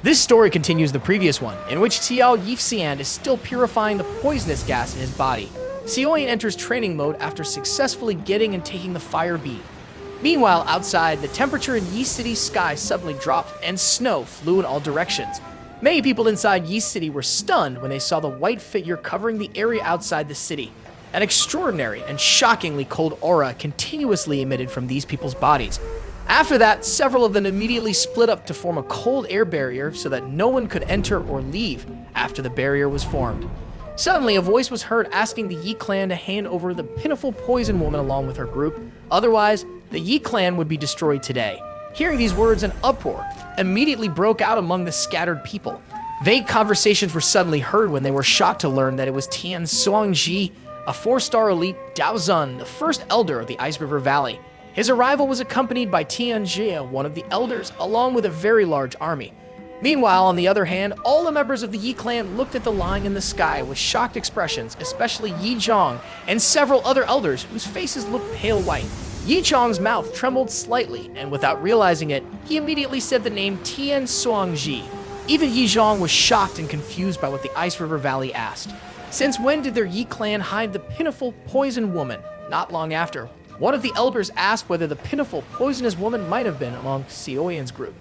This story continues the previous one, in which Xiao Yixian is still purifying the poisonous gas in his body. Xiaoyan enters training mode after successfully getting and taking the fire bead. Meanwhile, outside, the temperature in Yi City's sky suddenly dropped and snow flew in all directions. Many people inside Yi City were stunned when they saw the white figure covering the area outside the city. An extraordinary and shockingly cold aura continuously emitted from these people's bodies. After that, several of them immediately split up to form a cold air barrier so that no one could enter or leave after the barrier was formed. Suddenly, a voice was heard asking the Yi clan to hand over the pitiful poison woman along with her group, otherwise, the Yi clan would be destroyed today. Hearing these words, an uproar immediately broke out among the scattered people. Vague conversations were suddenly heard when they were shocked to learn that it was Tian Shuangxi, a 4-star elite Daozun, the first elder of the Ice River Valley. His arrival was accompanied by Tian Jie, one of the elders, along with a very large army. Meanwhile, on the other hand, all the members of the Yi clan looked at the line in the sky with shocked expressions, especially Yi Zhang and several other elders whose faces looked pale white. Yi Chong's mouth trembled slightly, and without realizing it, he immediately said the name Tian Shuangxi. Even Yi Zhang was shocked and confused by what the Ice River Valley asked. Since when did their Yi clan hide the pitiful poison woman? Not long after, one of the elders asked whether the pitiful poisonous woman might have been among Xiaoyan's group.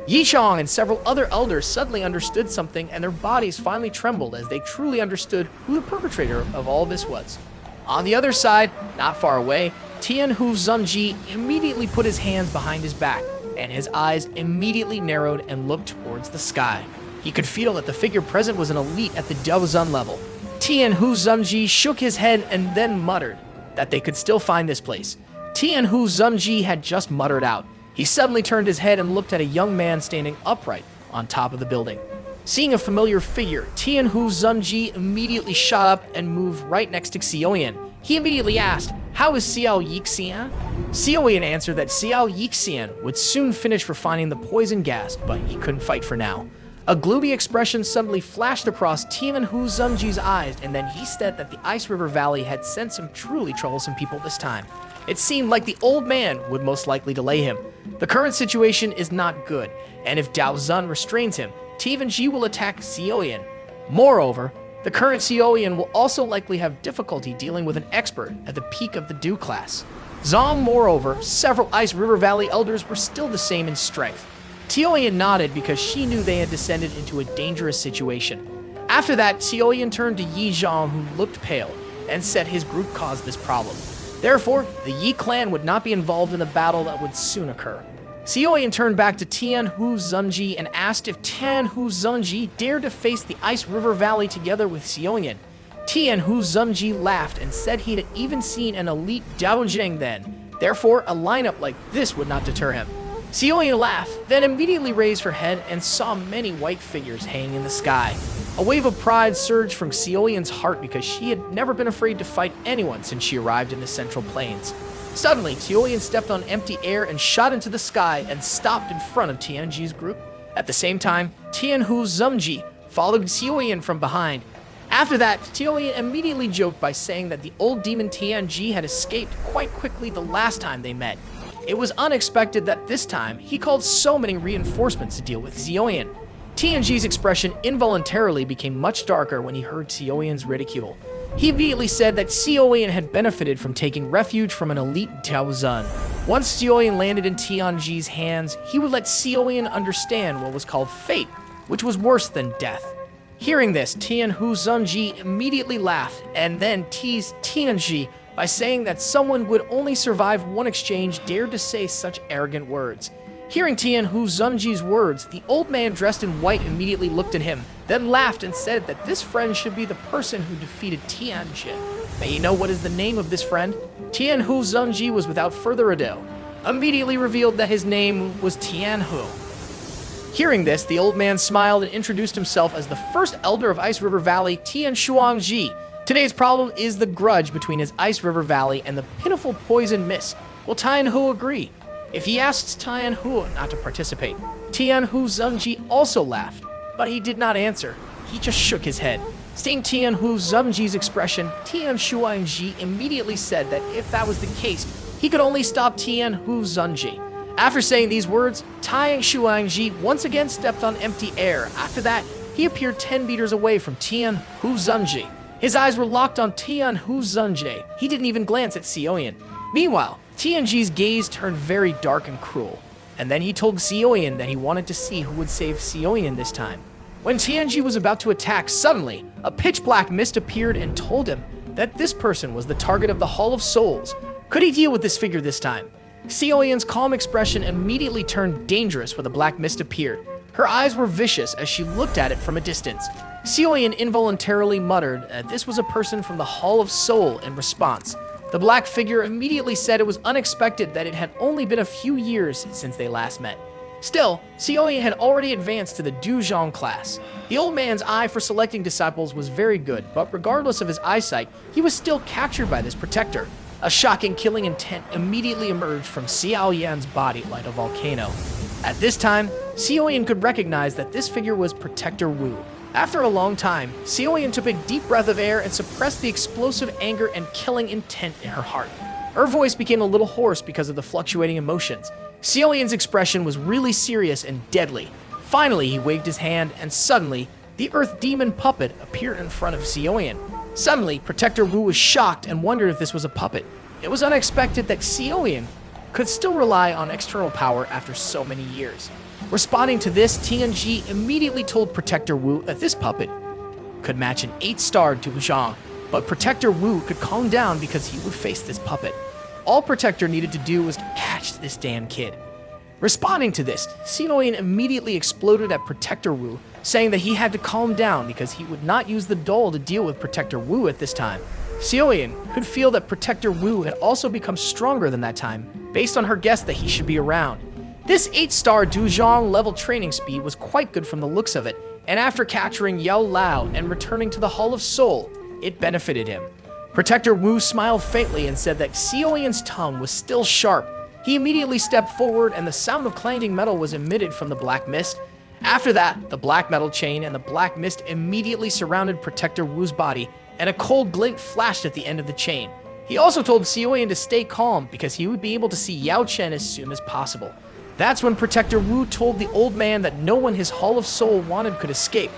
Yi Chong and several other elders suddenly understood something, and their bodies finally trembled as they truly understood who the perpetrator of all this was. On the other side, not far away, Tian Zunji immediately put his hands behind his back, and his eyes immediately narrowed and looked towards the sky. He could feel that the figure present was an elite at the Daozun level. Tian Zunji shook his head and then muttered that they could still find this place. Tian Zunji had just muttered out. He suddenly turned his head and looked at a young man standing upright on top of the building. Seeing a familiar figure, Tian Zunji immediately shot up and moved right next to Xiaoyan. He immediately asked, "How is Xiao Yixian?" Xiaoyan answered that Xiao Yixian would soon finish refining the poison gas, but he couldn't fight for now. A gloomy expression suddenly flashed across Tian Zunji's eyes, and then he said that the Ice River Valley had sent some truly troublesome people this time. It seemed like the old man would most likely delay him. The current situation is not good, and if Daozun restrains him, Tianji will attack Xiaoyan. Moreover, the current Xiaoyan will also likely have difficulty dealing with an expert at the peak of the Du class. Zong, moreover, several Ice River Valley elders were still the same in strength. Xiaoyan nodded because she knew they had descended into a dangerous situation. After that, Xiaoyan turned to Yi Zhang, who looked pale, and said his group caused this problem. Therefore, the Yi clan would not be involved in the battle that would soon occur. Xiaoyan turned back to Tian Zunji and asked if Tian Zunji dared to face the Ice River Valley together with Xiaoyan. Tian Zunji laughed and said he'd even seen an elite Daozheng then. Therefore, a lineup like this would not deter him. Xiaoyan laughed, then immediately raised her head and saw many white figures hanging in the sky. A wave of pride surged from Xiaoyan's heart because she had never been afraid to fight anyone since she arrived in the Central Plains. Suddenly, Xiaoyan stepped on empty air and shot into the sky and stopped in front of Tianji's group. At the same time, Tian Zunji followed Xiaoyan from behind. After that, Xiaoyan immediately joked by saying that the old demon Tianji had escaped quite quickly the last time they met. It was unexpected that this time, he called so many reinforcements to deal with Xiaoyan. Tianji's expression involuntarily became much darker when he heard Xiaoyan's ridicule. He immediately said that Xiaoyan had benefited from taking refuge from an elite Daozun. Once Xiaoyan landed in Tianji's hands, he would let Xiaoyan understand what was called fate, which was worse than death. Hearing this, Tian Zunji immediately laughed and then teased Tianji by saying that someone would only survive one exchange dared to say such arrogant words. Hearing Tian Zunji's words, the old man dressed in white immediately looked at him, then laughed and said that this friend should be the person who defeated Tianji. May you know what is the name of this friend? Tian Zunji was without further ado, immediately revealed that his name was Tian Hu. Hearing this, the old man smiled and introduced himself as the first elder of Ice River Valley, Tian Shuangxi. Today's problem is the grudge between his Ice River Valley and the pitiful poison mist. Will Tian Hu agree? If he asks Tian Hu not to participate, Tian Zunji also laughed, but he did not answer. He just shook his head. Seeing Tian Zunji's expression, Tian Shuangxi immediately said that if that was the case, he could only stop Tian Zunji. After saying these words, Tian Shuangxi once again stepped on empty air. After that, he appeared 10 meters away from Tian Shuangxi. His eyes were locked on Tian Shuangxi. He didn't even glance at Xiaoyan. Meanwhile, Tianji's gaze turned very dark and cruel, and then he told Xiaoyan that he wanted to see who would save Xiaoyan this time. When Tianji was about to attack, suddenly, a pitch-black mist appeared and told him that this person was the target of the Hall of Souls. Could he deal with this figure this time? Xiaoyan's calm expression immediately turned dangerous when the black mist appeared. Her eyes were vicious as she looked at it from a distance. Xiaoyan involuntarily muttered that this was a person from the Hall of Soul in response. The black figure immediately said it was unexpected that it had only been a few years since they last met. Still, Xiaoyan had already advanced to the Duzhong class. The old man's eye for selecting disciples was very good, but regardless of his eyesight, he was still captured by this protector. A shocking killing intent immediately emerged from Xiaoyan's body like a volcano. At this time, Xiaoyan could recognize that this figure was Protector Wu. After a long time, Xiaoyan took a deep breath of air and suppressed the explosive anger and killing intent in her heart. Her voice became a little hoarse because of the fluctuating emotions. Xiaoyan's expression was really serious and deadly. Finally, he waved his hand, and suddenly, the Earth Demon puppet appeared in front of Xiaoyan. Suddenly, Protector Wu was shocked and wondered if this was a puppet. It was unexpected that Xiaoyan could still rely on external power after so many years. Responding to this, Tianji immediately told Protector Wu that this puppet could match an 8-star Duzhong, but Protector Wu could calm down because he would face this puppet. All Protector needed to do was to catch this damn kid. Responding to this, Xiaoyan immediately exploded at Protector Wu, saying that he had to calm down because he would not use the doll to deal with Protector Wu at this time. Xiaoyan could feel that Protector Wu had also become stronger than that time, based on her guess that he should be around. This 8-star Duzhong level training speed was quite good from the looks of it, and after capturing Yao Lao and returning to the Hall of Soul, it benefited him. Protector Wu smiled faintly and said that Xiaoyan's tongue was still sharp. He immediately stepped forward and the sound of clanging metal was emitted from the black mist. After that, the black metal chain and the black mist immediately surrounded Protector Wu's body, and a cold glint flashed at the end of the chain. He also told Xiaoyan to stay calm because he would be able to see Yao Chen as soon as possible. That's when Protector Wu told the old man that no one his Hall of Soul wanted could escape.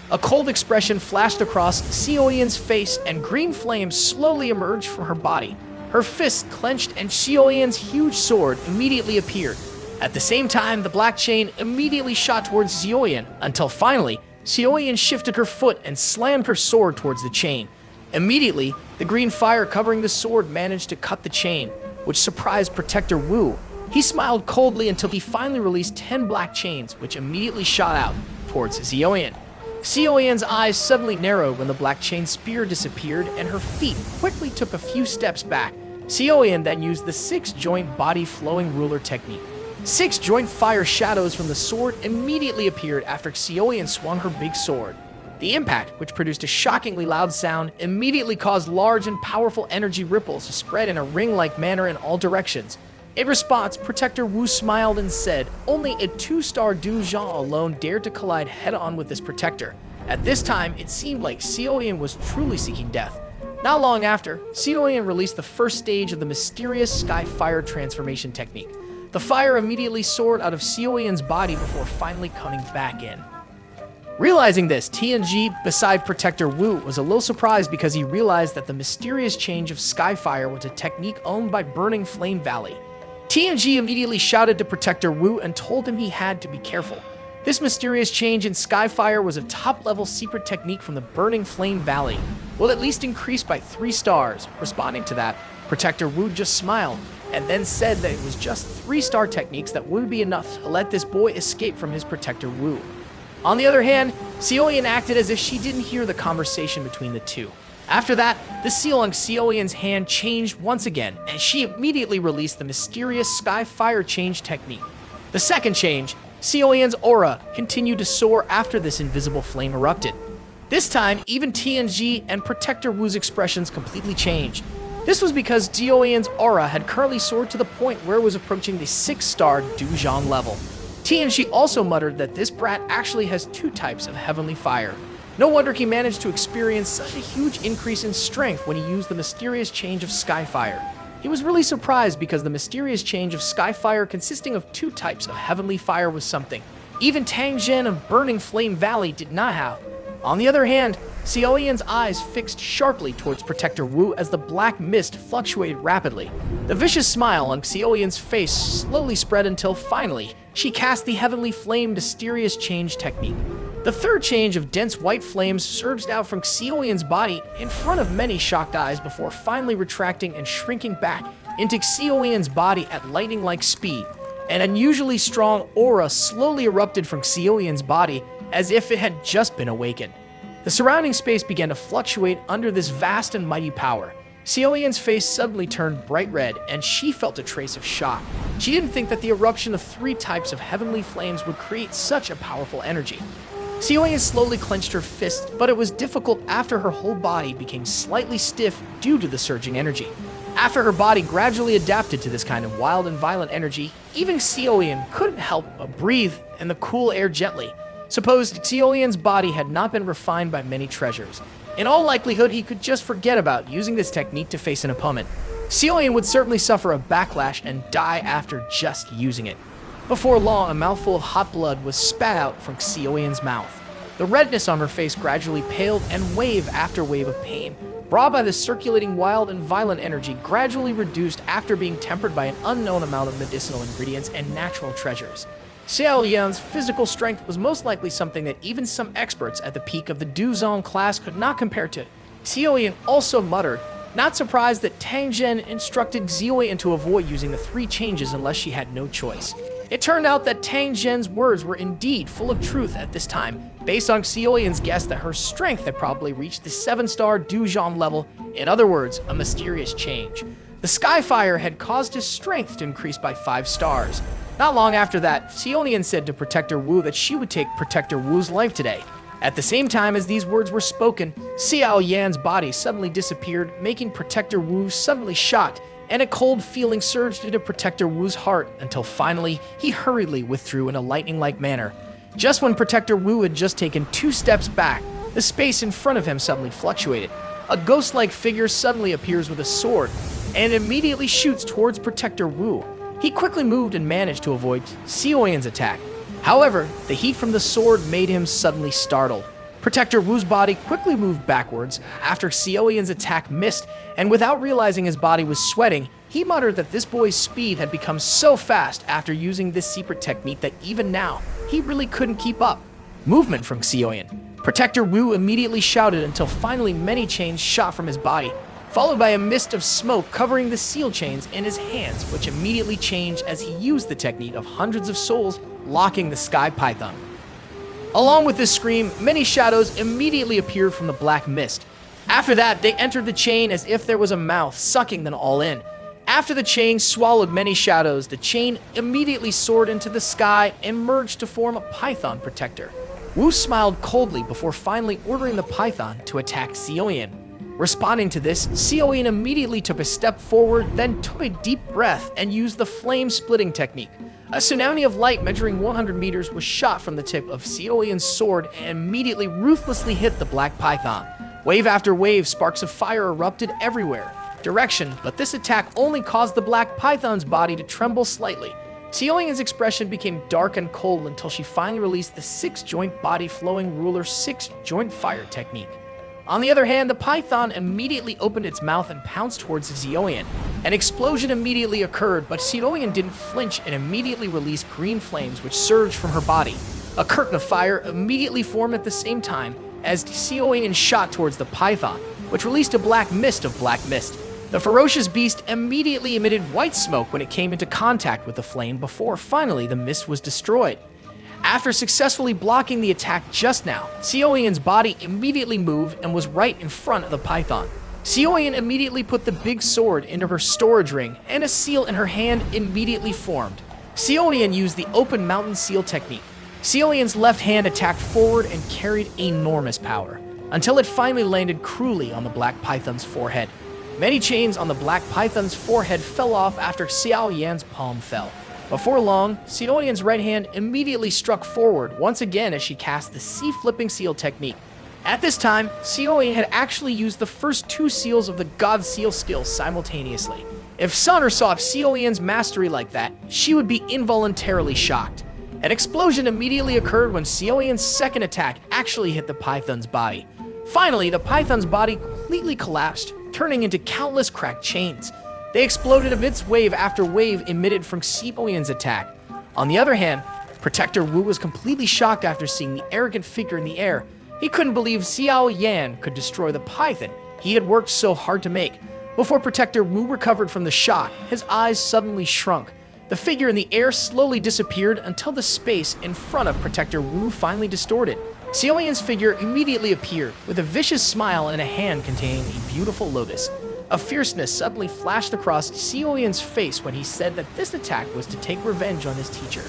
A cold expression flashed across Xiaoyan's face and green flames slowly emerged from her body. Her fists clenched and Xiaoyan's huge sword immediately appeared. At the same time, the black chain immediately shot towards Xiaoyan until finally, Xiaoyan shifted her foot and slammed her sword towards the chain. Immediately, the green fire covering the sword managed to cut the chain, which surprised Protector Wu. He smiled coldly until he finally released 10 black chains, which immediately shot out towards Xiaoyan. Xiaoyan's eyes suddenly narrowed when the black chain spear disappeared and her feet quickly took a few steps back. Xiaoyan then used the 6-joint body flowing ruler technique. 6-joint fire shadows from the sword immediately appeared after Xiaoyan swung her big sword. The impact, which produced a shockingly loud sound, immediately caused large and powerful energy ripples to spread in a ring-like manner in all directions. In response, Protector Wu smiled and said only a 2-star Duzhong alone dared to collide head-on with this protector. At this time, it seemed like Xiaoyan was truly seeking death. Not long after, Xiaoyan released the first stage of the mysterious Skyfire transformation technique. The fire immediately soared out of Xiaoyan's body before finally coming back in. Realizing this, Tianji, beside Protector Wu, was a little surprised because he realized that the mysterious change of Skyfire was a technique owned by Burning Flame Valley. Tianji immediately shouted to Protector Wu and told him he had to be careful. This mysterious change in Skyfire was a top-level secret technique from the Burning Flame Valley, will at least increase by 3 stars. Responding to that, Protector Wu just smiled and then said that it was just 3-star techniques that would be enough to let this boy escape from his Protector Wu. On the other hand, Xiaoyan acted as if she didn't hear the conversation between the two. After that, the seal on Xiaoyan's hand changed once again, and she immediately released the mysterious Skyfire change technique. The second change, Xiaoyan's aura continued to soar after this invisible flame erupted. This time, even Tianji and Protector Wu's expressions completely changed. This was because Xiaoyan's aura had currently soared to the point where it was approaching the 6-star Duzhong level. Tianji also muttered that this brat actually has 2 types of heavenly fire. No wonder he managed to experience such a huge increase in strength when he used the mysterious change of Skyfire. He was really surprised because the mysterious change of Skyfire consisting of 2 types of heavenly fire was something even Tang Zhen of Burning Flame Valley did not have. On the other hand, Xiao Yan's eyes fixed sharply towards Protector Wu as the black mist fluctuated rapidly. The vicious smile on Xiao Yan's face slowly spread until finally, she cast the Heavenly Flame Mysterious Change technique. The third change of dense white flames surged out from Xiao Yan's body in front of many shocked eyes before finally retracting and shrinking back into Xiao Yan's body at lightning-like speed. An unusually strong aura slowly erupted from Xiao Yan's body as if it had just been awakened. The surrounding space began to fluctuate under this vast and mighty power. Xiao Yan's face suddenly turned bright red, and she felt a trace of shock. She didn't think that the eruption of 3 types of heavenly flames would create such a powerful energy. Xiao Yan slowly clenched her fist, but it was difficult after her whole body became slightly stiff due to the surging energy. After her body gradually adapted to this kind of wild and violent energy, even Xiao Yan couldn't help but breathe in the cool air gently. Suppose Xiao Yan's body had not been refined by many treasures. In all likelihood, he could just forget about using this technique to face an opponent. Xiao Yan would certainly suffer a backlash and die after just using it. Before long, a mouthful of hot blood was spat out from Xiao Yan's mouth. The redness on her face gradually paled, and wave after wave of pain, brought by the circulating wild and violent energy, gradually reduced after being tempered by an unknown amount of medicinal ingredients and natural treasures. Xiao Yan's physical strength was most likely something that even some experts at the peak of the Duzong class could not compare to. Xiao Yan also muttered, not surprised that Tang Zhen instructed Xiao Yan to avoid using the 3 changes unless she had no choice. It turned out that Tang Zhen's words were indeed full of truth at this time, based on Xiao Yan's guess that her strength had probably reached the 7-star Duzhong level, in other words, a mysterious change. The Skyfire had caused his strength to increase by 5 stars. Not long after that, Xiao Yan said to Protector Wu that she would take Protector Wu's life today. At the same time as these words were spoken, Xiao Yan's body suddenly disappeared, making Protector Wu suddenly shocked, and a cold feeling surged into Protector Wu's heart until finally he hurriedly withdrew in a lightning-like manner. Just when Protector Wu had just taken 2 steps back, the space in front of him suddenly fluctuated. A ghost-like figure suddenly appears with a sword and immediately shoots towards Protector Wu. He quickly moved and managed to avoid Xiao Yan's attack. However, the heat from the sword made him suddenly startled. Protector Wu's body quickly moved backwards after Xiao Yan's attack missed, and without realizing his body was sweating, he muttered that this boy's speed had become so fast after using this secret technique that even now, he really couldn't keep up. Movement from Xiao Yan. Protector Wu immediately shouted until finally many chains shot from his body, followed by a mist of smoke covering the seal chains in his hands, which immediately changed as he used the technique of hundreds of souls, locking the Sky Python. Along with this scream, many shadows immediately appeared from the black mist. After that, they entered the chain as if there was a mouth sucking them all in. After the chain swallowed many shadows, the chain immediately soared into the sky and merged to form a python protector. Wu smiled coldly before finally ordering the python to attack Xiao Yan. Responding to this, Xiao Yan immediately took a step forward, then took a deep breath and used the flame-splitting technique. A tsunami of light measuring 100 meters was shot from the tip of Xiao Yan's sword and immediately ruthlessly hit the black python. Wave after wave, sparks of fire erupted everywhere. But this attack only caused the black python's body to tremble slightly. Xiao Yan's expression became dark and cold until she finally released the 6-joint body flowing ruler 6-joint fire technique. On the other hand, the python immediately opened its mouth and pounced towards Xiao Yan. An explosion immediately occurred, but Xiao Yan didn't flinch and immediately released green flames which surged from her body. A curtain of fire immediately formed at the same time as Xiao Yan shot towards the python, which released a black mist of black mist. The ferocious beast immediately emitted white smoke when it came into contact with the flame before finally the mist was destroyed. After successfully blocking the attack just now, Xiao Yan's body immediately moved and was right in front of the python. Xiao Yan immediately put the big sword into her storage ring, and a seal in her hand immediately formed. Xiao Yan used the open mountain seal technique. Xiao Yan's left hand attacked forward and carried enormous power, until it finally landed cruelly on the black python's forehead. Many chains on the black python's forehead fell off after Xiao Yan's palm fell. Before long, Xiao Yan's right hand immediately struck forward once again as she cast the sea-flipping seal technique. At this time, Xiao Yan had actually used the first 2 seals of the God Seal skill simultaneously. If Sun saw Xiao mastery like that, she would be involuntarily shocked. An explosion immediately occurred when Xiao second attack actually hit the python's body. Finally, the python's body completely collapsed, turning into countless cracked chains. They exploded amidst wave after wave emitted from Xiao attack. On the other hand, Protector Wu was completely shocked after seeing the arrogant figure in the air. He couldn't believe Xiao Yan could destroy the python he had worked so hard to make. Before Protector Wu recovered from the shock, his eyes suddenly shrunk. The figure in the air slowly disappeared until the space in front of Protector Wu finally distorted. Xiao Yan's figure immediately appeared, with a vicious smile and a hand containing a beautiful lotus. A fierceness suddenly flashed across Xiao Yan's face when he said that this attack was to take revenge on his teacher.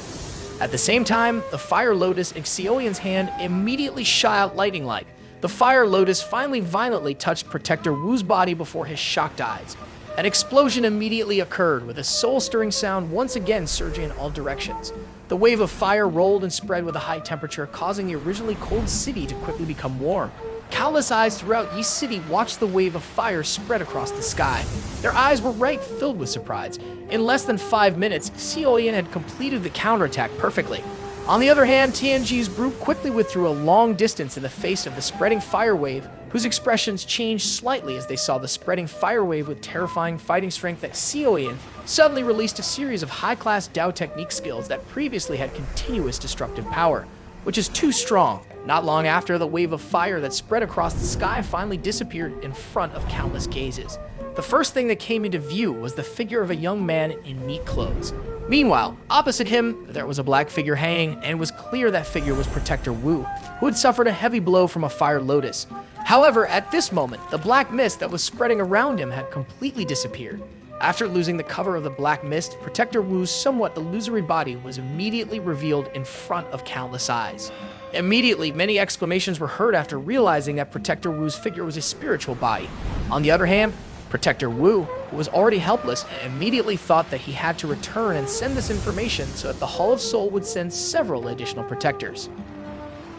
At the same time, the fire lotus in Xiao Yan's hand immediately shot out lightning-like. The fire lotus finally violently touched Protector Wu's body before his shocked eyes. An explosion immediately occurred, with a soul-stirring sound once again surging in all directions. The wave of fire rolled and spread with a high temperature, causing the originally cold city to quickly become warm. Countless eyes throughout Yi City watched the wave of fire spread across the sky. Their eyes were right filled with surprise. In less than 5 minutes, Xiao Yan had completed the counterattack perfectly. On the other hand, Tianji's group quickly withdrew a long distance in the face of the spreading fire wave, whose expressions changed slightly as they saw the spreading fire wave with terrifying fighting strength that Xiao Yan suddenly released a series of high-class Dao technique skills that previously had continuous destructive power, which is too strong. Not long after, the wave of fire that spread across the sky finally disappeared in front of countless gazes. The first thing that came into view was the figure of a young man in neat clothes. Meanwhile, opposite him, there was a black figure hanging, and it was clear that figure was Protector Wu, who had suffered a heavy blow from a fire lotus. However, at this moment, the black mist that was spreading around him had completely disappeared. After losing the cover of the black mist, Protector Wu's somewhat illusory body was immediately revealed in front of countless eyes. Immediately, many exclamations were heard after realizing that Protector Wu's figure was a spiritual body. On the other hand, Protector Wu, who was already helpless, immediately thought that he had to return and send this information so that the Hall of Soul would send several additional protectors.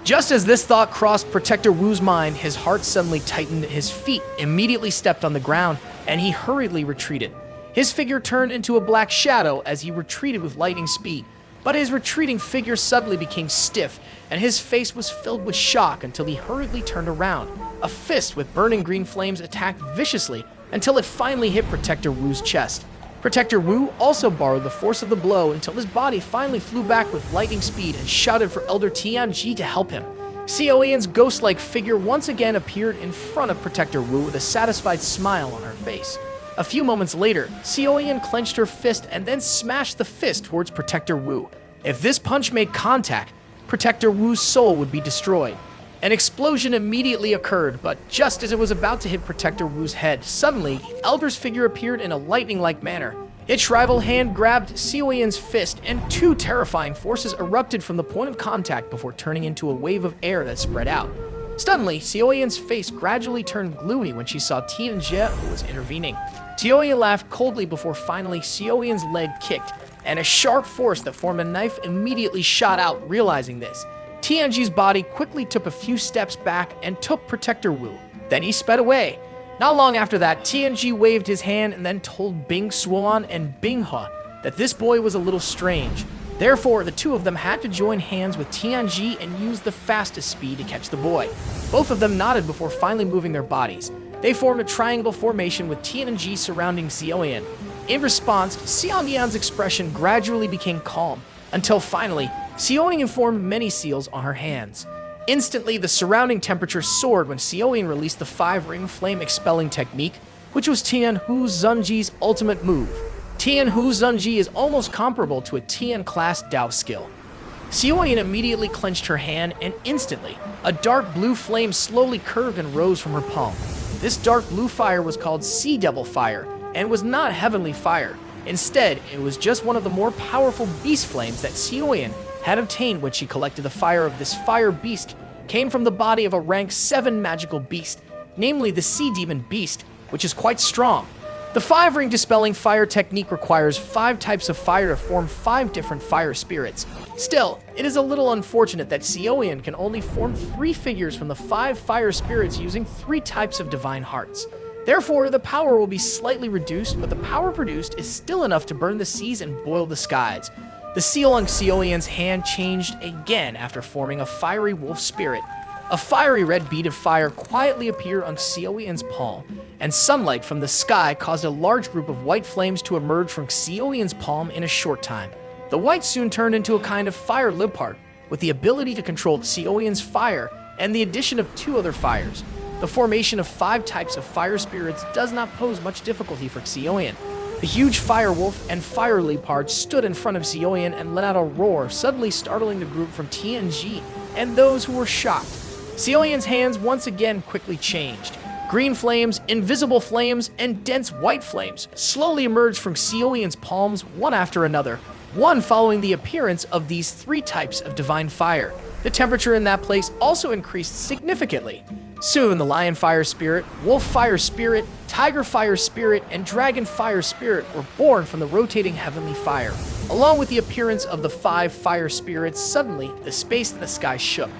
Just as this thought crossed Protector Wu's mind, his heart suddenly tightened, his feet immediately stepped on the ground, and he hurriedly retreated. His figure turned into a black shadow as he retreated with lightning speed, but his retreating figure suddenly became stiff, and his face was filled with shock until he hurriedly turned around. A fist with burning green flames attacked viciously until it finally hit Protector Wu's chest. Protector Wu also borrowed the force of the blow until his body finally flew back with lightning speed and shouted for Elder Tianji to help him. Xiao Yan's ghost-like figure once again appeared in front of Protector Wu with a satisfied smile on her face. A few moments later, Xiao Yan clenched her fist and then smashed the fist towards Protector Wu. If this punch made contact, Protector Wu's soul would be destroyed. An explosion immediately occurred, but just as it was about to hit Protector Wu's head, suddenly, the Elder's figure appeared in a lightning-like manner. Its rival hand grabbed Xiao Yan's fist, and two terrifying forces erupted from the point of contact before turning into a wave of air that spread out. Suddenly, Xiao Yan's face gradually turned gloomy when she saw Tianji, who was intervening. Xiao Yan laughed coldly before finally Xiao Yan's leg kicked, and a sharp force that formed a knife immediately shot out. Realizing this, Tianji's body quickly took a few steps back and took Protector Wu. Then he sped away. Not long after that, Tianji waved his hand and then told Bing Xuan and Bing He that this boy was a little strange. Therefore, the two of them had to join hands with Tianji and use the fastest speed to catch the boy. Both of them nodded before finally moving their bodies. They formed a triangle formation with Tianji surrounding Xiao Yan. In response, Xiao Yan's expression gradually became calm, until finally, Xiao Yan formed many seals on her hands. Instantly, the surrounding temperature soared when Xiao Yan released the 5-ring flame expelling technique, which was Tian Shuangxi's ultimate move. Tian Shuangxi is almost comparable to a Tian class Dao skill. Xiao Yan immediately clenched her hand, and instantly, a dark blue flame slowly curved and rose from her palm. This dark blue fire was called Sea Devil Fire, and was not heavenly fire. Instead, it was just one of the more powerful beast flames that Xiao Yan had obtained when she collected the fire of this fire beast, came from the body of a rank 7 magical beast, namely the Sea Demon Beast, which is quite strong. The 5-ring dispelling fire technique requires 5 types of fire to form 5 different fire spirits. Still, it is a little unfortunate that Xiao Yan can only form 3 figures from the 5 fire spirits using 3 types of divine hearts. Therefore, the power will be slightly reduced, but the power produced is still enough to burn the seas and boil the skies. The seal on Xiaoyan's hand changed again after forming a fiery wolf spirit. A fiery red bead of fire quietly appeared on Xiaoyan's palm, and sunlight from the sky caused a large group of white flames to emerge from Xiaoyan's palm in a short time. The white soon turned into a kind of fire leopard, with the ability to control Xiaoyan's fire and the addition of 2 other fires. The formation of 5 types of fire spirits does not pose much difficulty for Xiaoyan. The huge fire wolf and fire leopard stood in front of Xiaoyan and let out a roar, suddenly startling the group from Tianji and those who were shocked. Xiaoyan's hands once again quickly changed. Green flames, invisible flames, and dense white flames slowly emerged from Xiaoyan's palms one after another, one following the appearance of these 3 types of divine fire. The temperature in that place also increased significantly. Soon, the lion fire spirit, wolf fire spirit, tiger fire spirit, and dragon fire spirit were born from the rotating heavenly fire. Along with the appearance of the 5 fire spirits, suddenly, the space in the sky shook.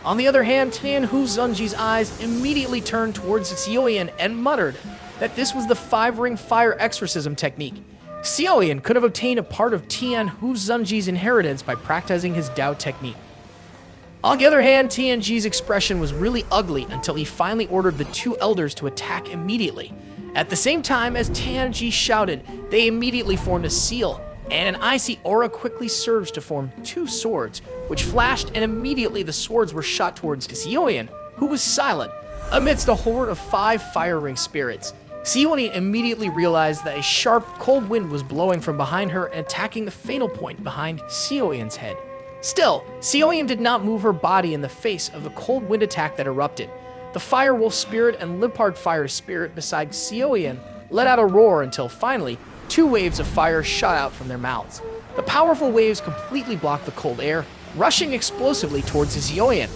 On the other hand, Tian Shuangxi's eyes immediately turned towards Xiaoyan and muttered that this was the 5-ring fire exorcism technique. Xiaoyan could have obtained a part of Tian Shuangxi's inheritance by practicing his Dao technique. On the other hand, Tianji's expression was really ugly until he finally ordered the 2 elders to attack immediately. At the same time as Tianji shouted, they immediately formed a seal, and an icy aura quickly surged to form 2 swords, which flashed, and immediately the swords were shot towards Xiaoyan, who was silent. Amidst a horde of 5 fire ring spirits, Xiaoyan immediately realized that a sharp, cold wind was blowing from behind her and attacking the fatal point behind Xiaoyan's head. Still, Xiaoyan did not move her body in the face of the cold wind attack that erupted. The fire wolf spirit and leopard fire spirit beside Xiaoyan let out a roar until finally, 2 waves of fire shot out from their mouths. The powerful waves completely blocked the cold air, rushing explosively towards Xiaoyan.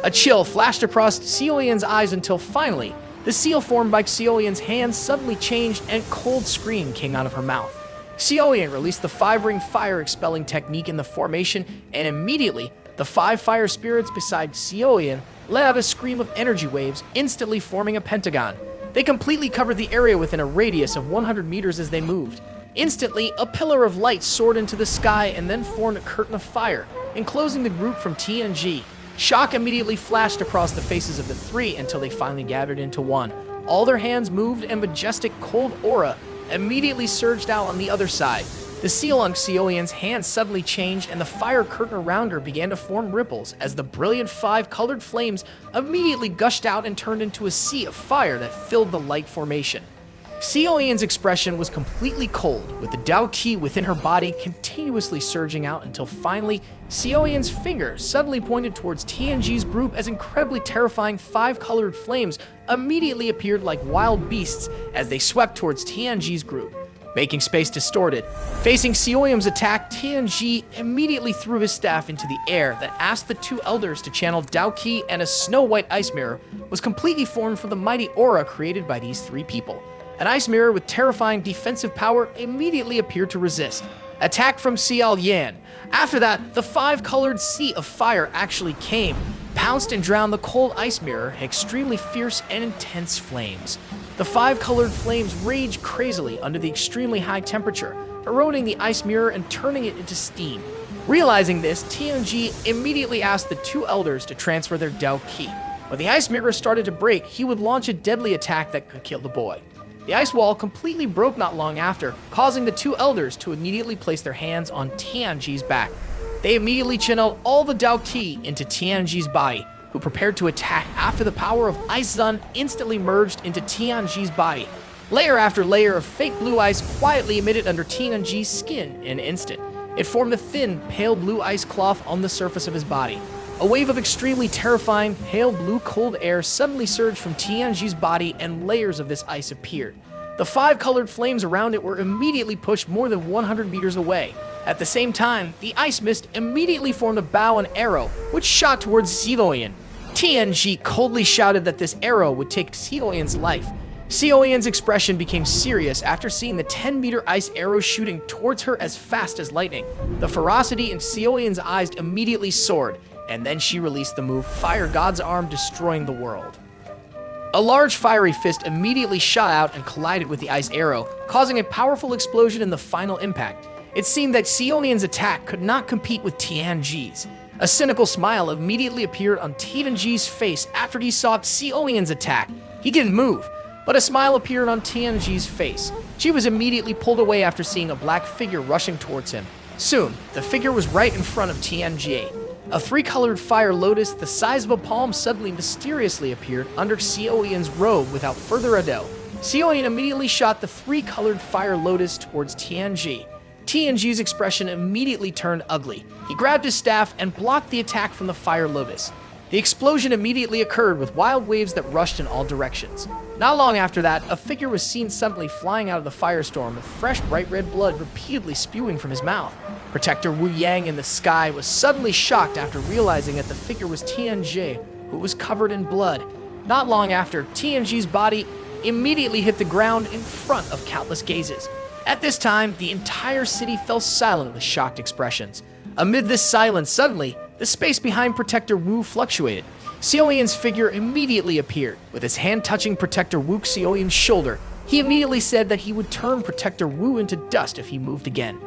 A chill flashed across Xiaoyan's eyes until finally, the seal formed by Xiaoyan's hand suddenly changed and a cold scream came out of her mouth. Xiaoyan released the 5-ring fire expelling technique in the formation, and immediately, the 5 fire spirits beside Xiaoyan let out a scream of energy waves, instantly forming a pentagon. They completely covered the area within a radius of 100 meters as they moved. Instantly, a pillar of light soared into the sky and then formed a curtain of fire, enclosing the group from Tianji. Shock immediately flashed across the faces of the 3 until they finally gathered into one. All their hands moved and majestic cold aura immediately surged out on the other side. The seal on Xiaoyan's hand suddenly changed and the fire curtain around her began to form ripples as the brilliant 5 colored flames immediately gushed out and turned into a sea of fire that filled the light formation. Xiaoyan's expression was completely cold, with the Dao Qi within her body continuously surging out until finally, Xiaoyan's finger suddenly pointed towards Tianji's group as incredibly terrifying 5 colored flames immediately appeared like wild beasts as they swept towards Tianji's group, making space distorted. Facing Xiaoyan's attack, Tianji immediately threw his staff into the air that asked the 2 elders to channel Dao Qi, and a snow-white ice mirror was completely formed from the mighty aura created by these 3 people. An ice mirror with terrifying defensive power immediately appeared to resist. Attack from Xiaoyan. After that, the 5-colored sea of fire actually came, pounced and drowned the cold ice mirror in extremely fierce and intense flames. The 5-colored flames raged crazily under the extremely high temperature, eroding the ice mirror and turning it into steam. Realizing this, Tianji immediately asked the 2 elders to transfer their Dao Qi. When the ice mirror started to break, he would launch a deadly attack that could kill the boy. The ice wall completely broke not long after, causing the 2 elders to immediately place their hands on Tianji's back. They immediately channeled all the Dao Qi into Tianji's body, who prepared to attack after the power of Ice Sun instantly merged into Tianji's body. Layer after layer of fake blue ice quietly emitted under Tianji's skin in an instant. It formed a thin, pale blue ice cloth on the surface of his body. A wave of extremely terrifying, pale blue cold air suddenly surged from Tianji's body and layers of this ice appeared. The 5 colored flames around it were immediately pushed more than 100 meters away. At the same time, the ice mist immediately formed a bow and arrow, which shot towards Xiaoyan. Tianji coldly shouted that this arrow would take Xiaoyan's life. Xiaoyan's expression became serious after seeing the 10-meter ice arrow shooting towards her as fast as lightning. The ferocity in Xiaoyan's eyes immediately soared, and then she released the move Fire God's Arm, destroying the world. A large fiery fist immediately shot out and collided with the ice arrow, causing a powerful explosion in the final impact. It seemed that Xiaoyan's attack could not compete with Tianji's. A cynical smile immediately appeared on Tianji's face after he saw Xiaoyan's attack. He didn't move, but a smile appeared on Tianji's face. She was immediately pulled away after seeing a black figure rushing towards him. Soon, the figure was right in front of Tianji. A three-colored fire lotus the size of a palm suddenly mysteriously appeared under Xiaoyan's robe. Without further ado, Xiaoyan immediately shot the three-colored fire lotus towards Tianji. Tianji's expression immediately turned ugly. He grabbed his staff and blocked the attack from the fire lotus. The explosion immediately occurred with wild waves that rushed in all directions. Not long after that, a figure was seen suddenly flying out of the firestorm with fresh bright red blood repeatedly spewing from his mouth. Protector Wu Yang in the sky was suddenly shocked after realizing that the figure was Tianji, who was covered in blood. Not long after, Tianji's body immediately hit the ground in front of countless gazes. At this time, the entire city fell silent with shocked expressions. Amid this silence, suddenly, the space behind Protector Wu fluctuated. Xiaoyan's figure immediately appeared, with his hand touching Protector Wu Xiaoyan's shoulder. He immediately said that he would turn Protector Wu into dust if he moved again.